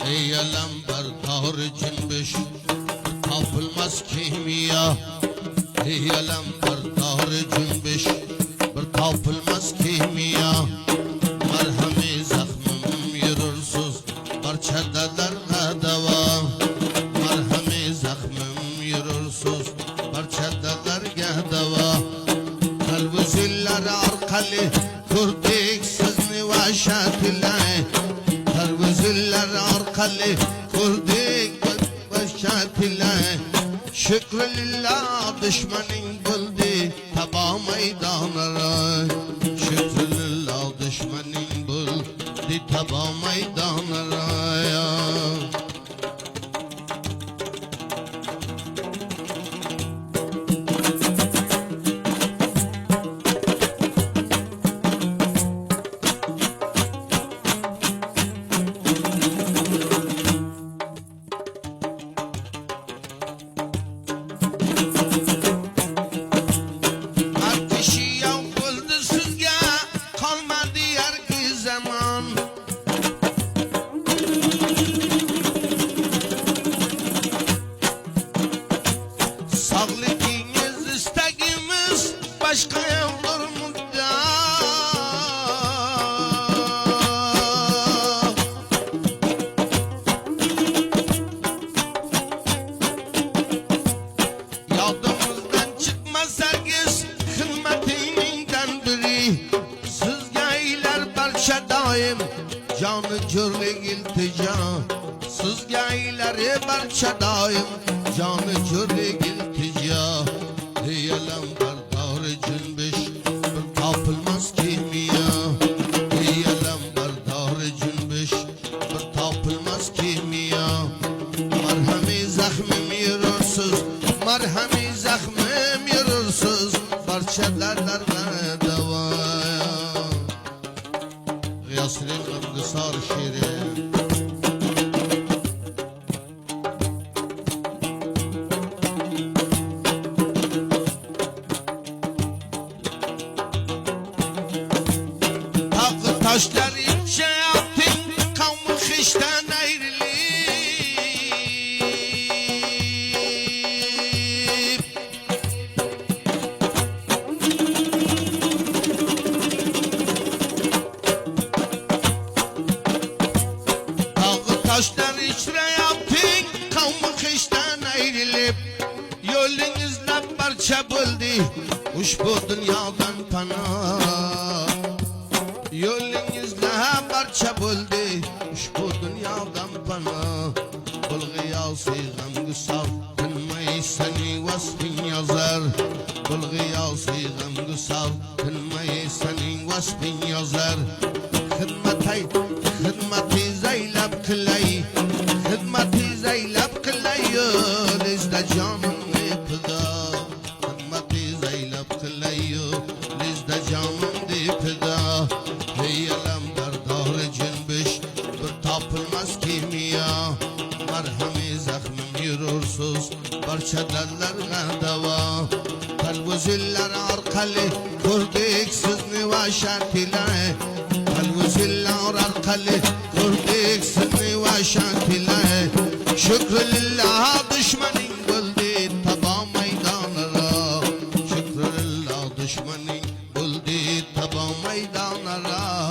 ey alem berdar cümbüş tapılmaz kimya. Ey alem berdar cümbüş bir tapılmaz kimya. Merhemi zahmım yürürsüz parçadalarga deva. Merhemi zahmım yürürsüz parçadalarga deva. Kalbi ziller arkalı kurduk sizni vaşat ile. Kalbi ziller arkalı kurduk vaşat ile. Şükrülillah düşmanın buldu taba meydanlara. Şükrülillah düşmanın buldu taba meydanlara ya. Sağlıkınız istekimiz başka yoldur mudda. Yadımızdan çıkmaz herkes hizmetinden biri. Sizge eyler barça daim canı cürlük iltica. Sizge eyler barça daim canı cürlük iltica. Ey alem berdar cümbüş bir tapılmaz kimya. Ey alem berdar cümbüş bir tapılmaz kimya. Merhemi zahmim yürürsüz, merhemi zahmim yürürsüz parçalarlarla devaya. Gıyasının kısar şiiri. Taşlar içe attın kavmi kıştan ayrılıp. Tağı taşlar içre yaptın kavmi kıştan ayrılıp. Yolunuzla parça buldu uçbu dünyadan pana. Yolunuzla parça buldu uçbu dünyadan pana. Bul gıyası gam gusal kınmayı seni vasfın yazar. Bul gıyası gam gusal kınmayı senin vasfın yazar. Hidmeti zeylep kılay, hidmeti zeylep kılay. Lizde canım ipda. Hidmeti zeylep kılay, lizde canım ipda. Ey alem berdar cümbüş bir tapılmaz kimya. Merhemi zahmim yürürsüz parçalarlarga deva. Kalbi ziller arkalı kurduk sizni vaşat ile. Kalbi ziller arkalı kurduk sizni vaşat ile. Şükrülillah düşmanın buldu taba meydanlara. Şükrülillah düşmanın buldu taba meydanlara.